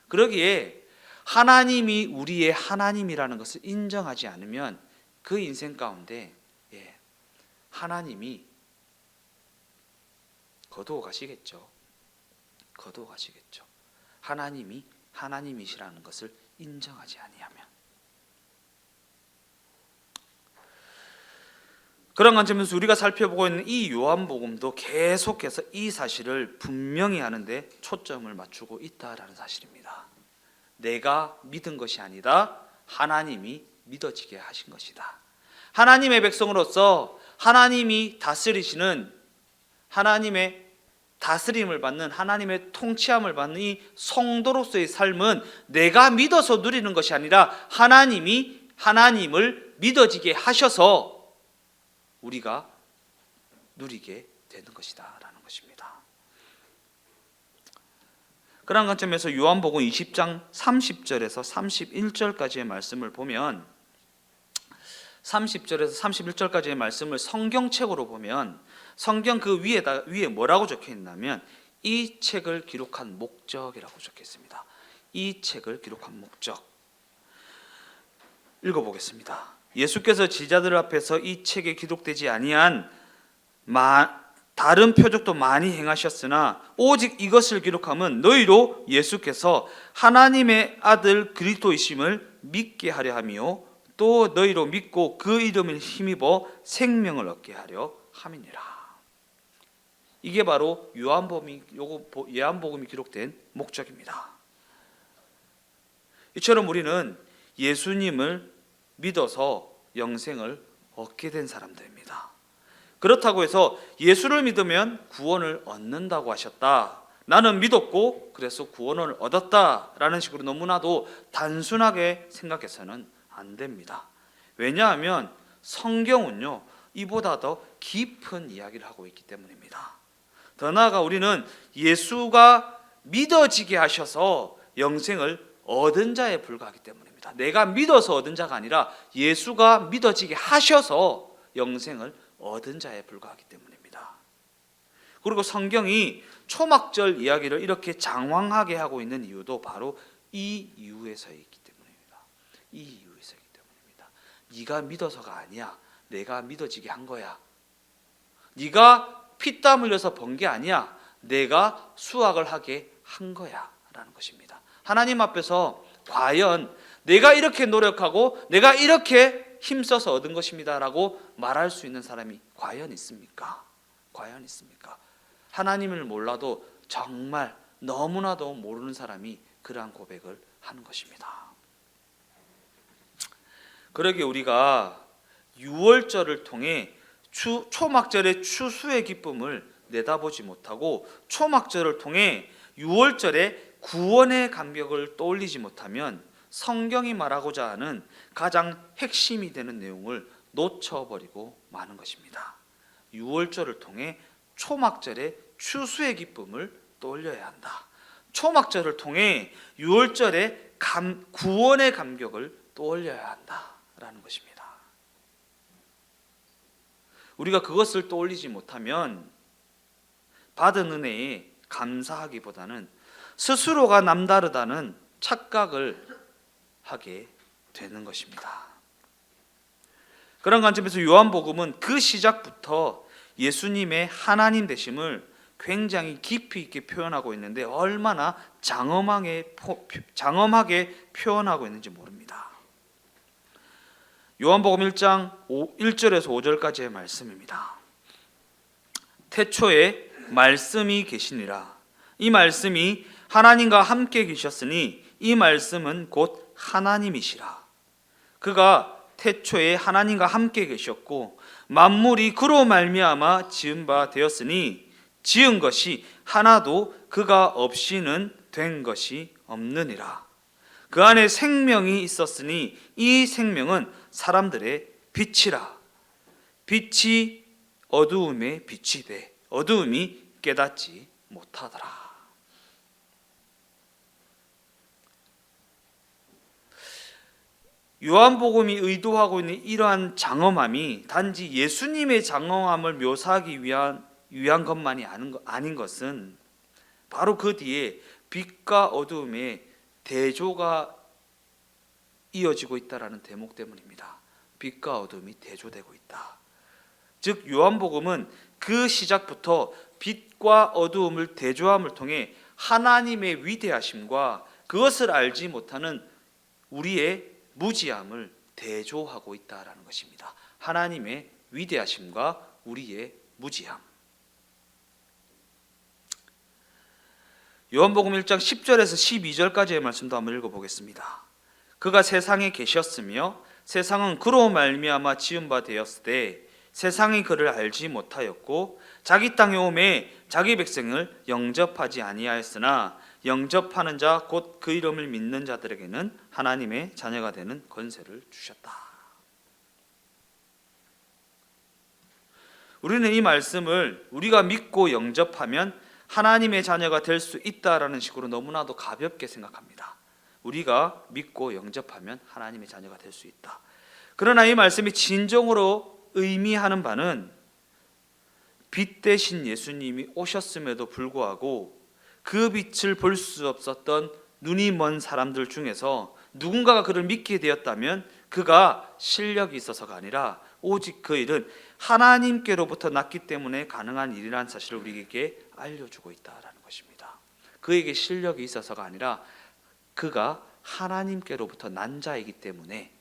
Speaker 1: 그러기에 하나님이 우리의 하나님이라는 것을 인정하지 않으면 그 인생 가운데 하나님이 거두어 가시겠죠. 하나님이 하나님이시라는 것을 인정하지 아니하면. 그런 관점에서 우리가 살펴보고 있는 이 요한복음도 계속해서 이 사실을 분명히 하는데 초점을 맞추고 있다라는 사실입니다. 내가 믿은 것이 아니다. 하나님이 믿어지게 하신 것이다. 하나님의 백성으로서 하나님이 다스리시는, 하나님의 다스림을 받는, 하나님의 통치함을 받는 이 성도로서의 삶은 내가 믿어서 누리는 것이 아니라 하나님이 하나님을 믿어지게 하셔서 우리가 누리게 되는 것이다 라는 것입니다. 그런 관점에서 요한복음 20장 30절에서 31절까지의 말씀을 보면, 30절에서 31절까지의 말씀을 성경책으로 보면 성경 그 위에 뭐라고 적혀 있냐면 이 책을 기록한 목적이라고 적혀 있습니다. 이 책을 기록한 목적. 읽어보겠습니다. 예수께서 제자들 앞에서 이 책에 기록되지 아니한 다른 표적도 많이 행하셨으나 오직 이것을 기록함은 너희로 예수께서 하나님의 아들 그리스도이심을 믿게 하려 함이요 또 너희로 믿고 그 이름을 힘입어 생명을 얻게 하려 함이니라. 이게 바로 요한복음이 기록된 목적입니다. 이처럼 우리는 예수님을 믿어서 영생을 얻게 된 사람들입니다. 그렇다고 해서 예수를 믿으면 구원을 얻는다고 하셨다, 나는 믿었고 그래서 구원을 얻었다라는 식으로 너무나도 단순하게 생각해서는 안 됩니다. 왜냐하면 성경은요 이보다 더 깊은 이야기를 하고 있기 때문입니다. 더 나아가 우리는 예수가 믿어지게 하셔서 영생을 얻은 자에 불과하기 때문입니다. 내가 믿어서 얻은 자가 아니라 예수가 믿어지게 하셔서 영생을 얻은 자에 불과하기 때문입니다. 그리고 성경이 초막절 이야기를 이렇게 장황하게 하고 있는 이유도 바로 이 이유에서이기 때문입니다. 이 이유에서이기 때문입니다. 네가 믿어서가 아니야. 내가 믿어지게 한 거야. 네가 피땀 흘려서 번 게 아니야. 내가 수확을 하게 한 거야 라는 것입니다. 하나님 앞에서 과연 내가 이렇게 노력하고 내가 이렇게 힘써서 얻은 것입니다 라고 말할 수 있는 사람이 과연 있습니까? 과연 있습니까? 하나님을 몰라도 정말 너무나도 모르는 사람이 그러한 고백을 하는 것입니다. 그러기에 우리가 유월절을 통해 초막절의 추수의 기쁨을 내다보지 못하고 초막절을 통해 유월절의 구원의 감격을 떠올리지 못하면 성경이 말하고자 하는 가장 핵심이 되는 내용을 놓쳐버리고 마는 것입니다. 유월절을 통해 초막절의 추수의 기쁨을 떠올려야 한다. 초막절을 통해 유월절의 구원의 감격을 떠올려야 한다라는 것입니다. 우리가 그것을 떠올리지 못하면 받은 은혜에 감사하기보다는 스스로가 남다르다는 착각을 하게 되는 것입니다. 그런 관점에서 요한복음은 그 시작부터 예수님의 하나님 되심을 굉장히 깊이 있게 표현하고 있는데 얼마나 장엄하게 표현하고 있는지 모릅니다. 요한복음 1장 1절에서 5절까지의 말씀입니다. 태초에 말씀이 계시니라. 이 말씀이 하나님과 함께 계셨으니 이 말씀은 곧 하나님이시라. 그가 태초에 하나님과 함께 계셨고 만물이 그로 말미암아 지은 바 되었으니 지은 것이 하나도 그가 없이는 된 것이 없느니라. 그 안에 생명이 있었으니 이 생명은 사람들의 빛이라. 빛이 어두움에 빛이 돼 어두움이 깨닫지 못하더라. 요한복음이 의도하고 있는 이러한 장엄함이 단지 예수님의 장엄함을 묘사하기 위한 것만이 아닌 것은 바로 그 뒤에 빛과 어두움의 대조가 이어지고 있다라는 대목 때문입니다. 빛과 어두움이 대조되고 있다. 즉 요한복음은 그 시작부터 빛과 어두움을 대조함을 통해 하나님의 위대하심과 그것을 알지 못하는 우리의 무지함을 대조하고 있다라는 것입니다. 하나님의 위대하심과 우리의 무지함. 요한복음 1장 10절에서 12절까지의 말씀도 한번 읽어보겠습니다. 그가 세상에 계셨으며 세상은 그로 말미암아 지은 바 되었으되 세상이 그를 알지 못하였고 자기 땅에 오매 자기 백성을 영접하지 아니하였으나 영접하는 자 곧 그 이름을 믿는 자들에게는 하나님의 자녀가 되는 권세를 주셨다. 우리는 이 말씀을 우리가 믿고 영접하면 하나님의 자녀가 될 수 있다라는 식으로 너무나도 가볍게 생각합니다. 우리가 믿고 영접하면 하나님의 자녀가 될 수 있다. 그러나 이 말씀이 진정으로 의미하는 바는 빛 대신 예수님이 오셨음에도 불구하고 그 빛을 볼 수 없었던 눈이 먼 사람들 중에서 누군가가 그를 믿게 되었다면 그가 실력이 있어서가 아니라 오직 그 일은 하나님께로부터 났기 때문에 가능한 일이라는 사실을 우리에게 알려주고 있다라는 것입니다. 그에게 실력이 있어서가 아니라 그가 하나님께로부터 난 자이기 때문에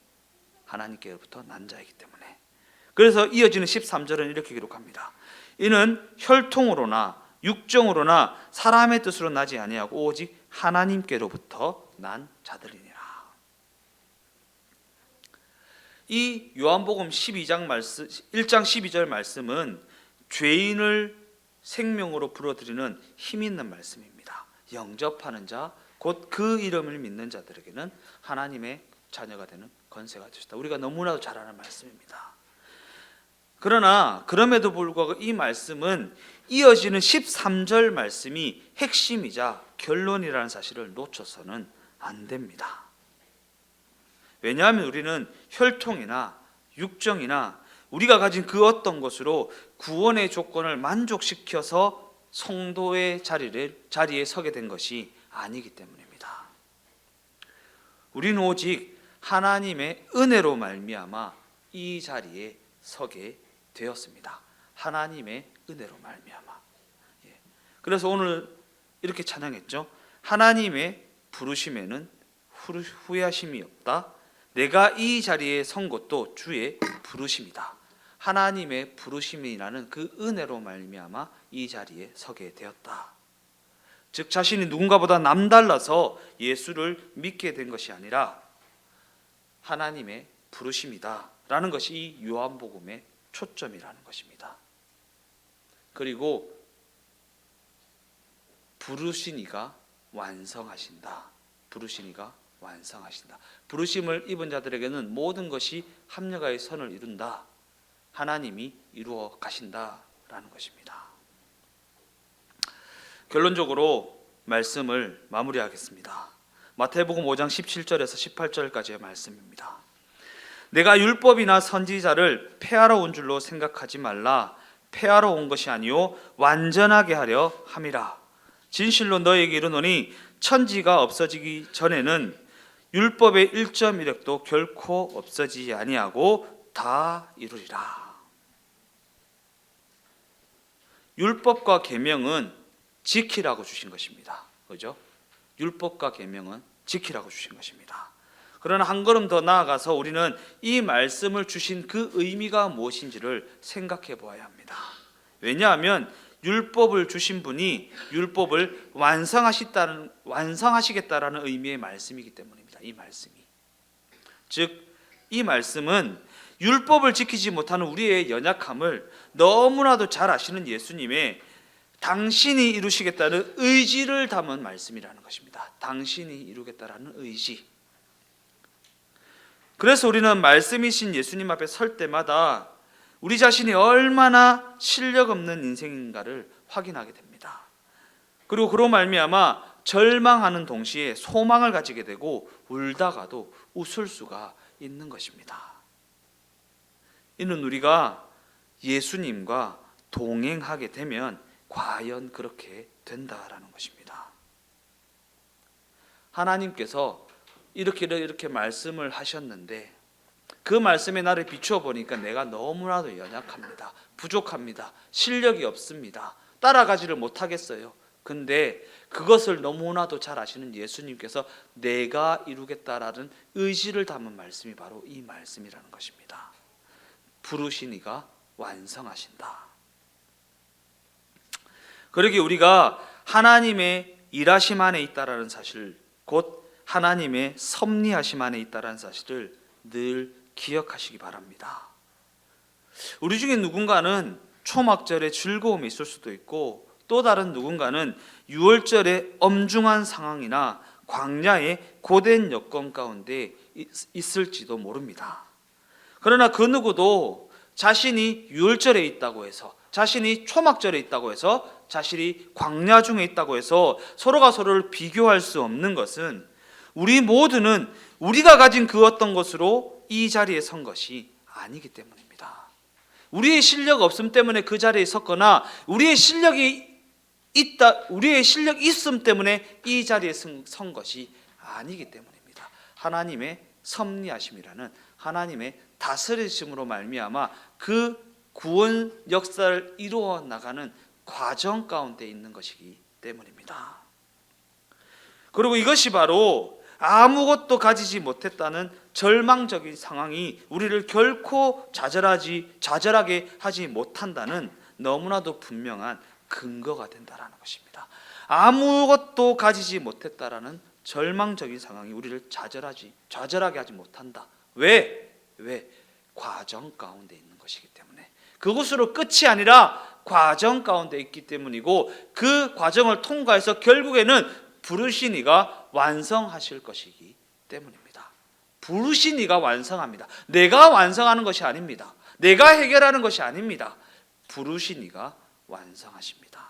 Speaker 1: 그래서 이어지는 13절은 이렇게 기록합니다. 이는 혈통으로나 육정으로나 사람의 뜻으로 나지 아니하고 오직 하나님께로부터 난 자들이니라. 이 요한복음 1장 12절 말씀은 죄인을 생명으로 불어들이는 힘 있는 말씀입니다. 영접하는 자, 곧 그 이름을 믿는 자들에게는 하나님의 자녀가 되는 권세가 되셨다. 우리가 너무나도 잘 아는 말씀입니다. 그러나 그럼에도 불구하고 이 말씀은 이어지는 13절 말씀이 핵심이자 결론이라는 사실을 놓쳐서는 안 됩니다. 왜냐하면 우리는 혈통이나 육정이나 우리가 가진 그 어떤 것으로 구원의 조건을 만족시켜서 성도의 자리에 서게 된 것이 아니기 때문입니다. 우리는 오직 하나님의 은혜로 말미암아 이 자리에 서게 되었습니다. 하나님의 은혜로 말미암아. 그래서 오늘 이렇게 찬양했죠. 하나님의 부르심에는 후회하심이 없다. 내가 이 자리에 선 것도 주의 부르심이다. 하나님의 부르심이라는 그 은혜로 말미암아 이 자리에 서게 되었다. 즉 자신이 누군가보다 남달라서 예수를 믿게 된 것이 아니라 하나님의 부르심이다라는 것이 이 요한복음의 초점이라는 것입니다. 그리고 부르신 이가 완성하신다. 부르신 이가 완성하신다. 부르심을 입은 자들에게는 모든 것이 합력하여 선을 이룬다. 하나님이 이루어 가신다라는 것입니다. 결론적으로 말씀을 마무리하겠습니다. 마태복음 5장 17절에서 18절까지의 말씀입니다. 내가 율법이나 선지자를 폐하러 온 줄로 생각하지 말라. 폐하러 온 것이 아니요 완전하게 하려 함이라. 진실로 너에게 이르노니 천지가 없어지기 전에는 율법의 1.1획도 결코 없어지지 아니하고 다 이루리라. 율법과 계명은 지키라고 주신 것입니다. 그죠? 율법과 계명은 지키라고 주신 것입니다. 그러나 한 걸음 더 나아가서 우리는 이 말씀을 주신 그 의미가 무엇인지를 생각해 보아야 합니다. 왜냐하면 율법을 주신 분이 율법을 완성하시겠다라는 의미의 말씀이기 때문입니다. 이 말씀이. 즉 이 말씀은 율법을 지키지 못하는 우리의 연약함을 너무나도 잘 아시는 예수님의 당신이 이루시겠다는 의지를 담은 말씀이라는 것입니다. 당신이 이루겠다라는 의지. 그래서 우리는 말씀이신 예수님 앞에 설 때마다 우리 자신이 얼마나 실력 없는 인생인가를 확인하게 됩니다. 그리고 그로 말미암아 절망하는 동시에 소망을 가지게 되고 울다가도 웃을 수가 있는 것입니다. 이는 우리가 예수님과 동행하게 되면 과연 그렇게 된다라는 것입니다. 하나님께서 이렇게 말씀을 하셨는데 그 말씀에 나를 비추어 보니까 내가 너무나도 연약합니다. 부족합니다. 실력이 없습니다. 따라가지를 못하겠어요. 근데 그것을 너무나도 잘 아시는 예수님께서 내가 이루겠다라는 의지를 담은 말씀이 바로 이 말씀이라는 것입니다. 부르신 이가 완성하신다. 그러기에 우리가 하나님의 일하심 안에 있다라는 사실, 곧 하나님의 섭리하심 안에 있다라는 사실을 늘 기억하시기 바랍니다. 우리 중에 누군가는 초막절에 즐거움이 있을 수도 있고 또 다른 누군가는 유월절의 엄중한 상황이나 광야의 고된 여건 가운데 있을지도 모릅니다. 그러나 그 누구도 자신이 유월절에 있다고 해서, 자신이 초막절에 있다고 해서, 자신이 광야 중에 있다고 해서 서로가 서로를 비교할 수 없는 것은 우리 모두는 우리가 가진 그 어떤 것으로 이 자리에 선 것이 아니기 때문입니다. 우리의 실력 없음 때문에 그 자리에 섰거나 우리의 실력이 있음 때문에 이 자리에 선 것이 아니기 때문입니다. 하나님의 섭리하심이라는 하나님의 다스리심으로 말미암아 그 구원 역사를 이루어 나가는 과정 가운데 있는 것이기 때문입니다. 그리고 이것이 바로 아무것도 가지지 못했다는 절망적인 상황이 우리를 결코 좌절하게 하지 못한다는 너무나도 분명한 근거가 된다라는 것입니다. 아무것도 가지지 못했다라는 절망적인 상황이 우리를 좌절하게 하지 못한다. 왜? 과정 가운데 있는 것이기 때문에. 그것으로 끝이 아니라 과정 가운데 있기 때문이고 그 과정을 통과해서 결국에는 부르신 이가 완성하실 것이기 때문입니다. 부르신 이가 완성합니다. 내가 완성하는 것이 아닙니다. 내가 해결하는 것이 아닙니다. 부르신 이가 완성하십니다.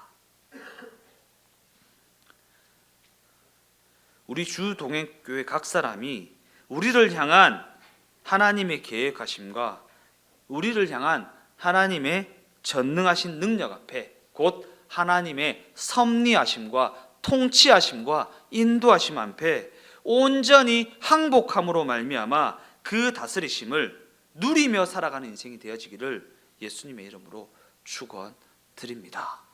Speaker 1: 우리 주동행교회 각 사람이 우리를 향한 하나님의 계획하심과 우리를 향한 하나님의 전능하신 능력 앞에, 곧 하나님의 섭리하심과 통치하심과 인도하심 앞에 온전히 항복함으로 말미암아 그 다스리심을 누리며 살아가는 인생이 되어지기를 예수님의 이름으로 축원드립니다.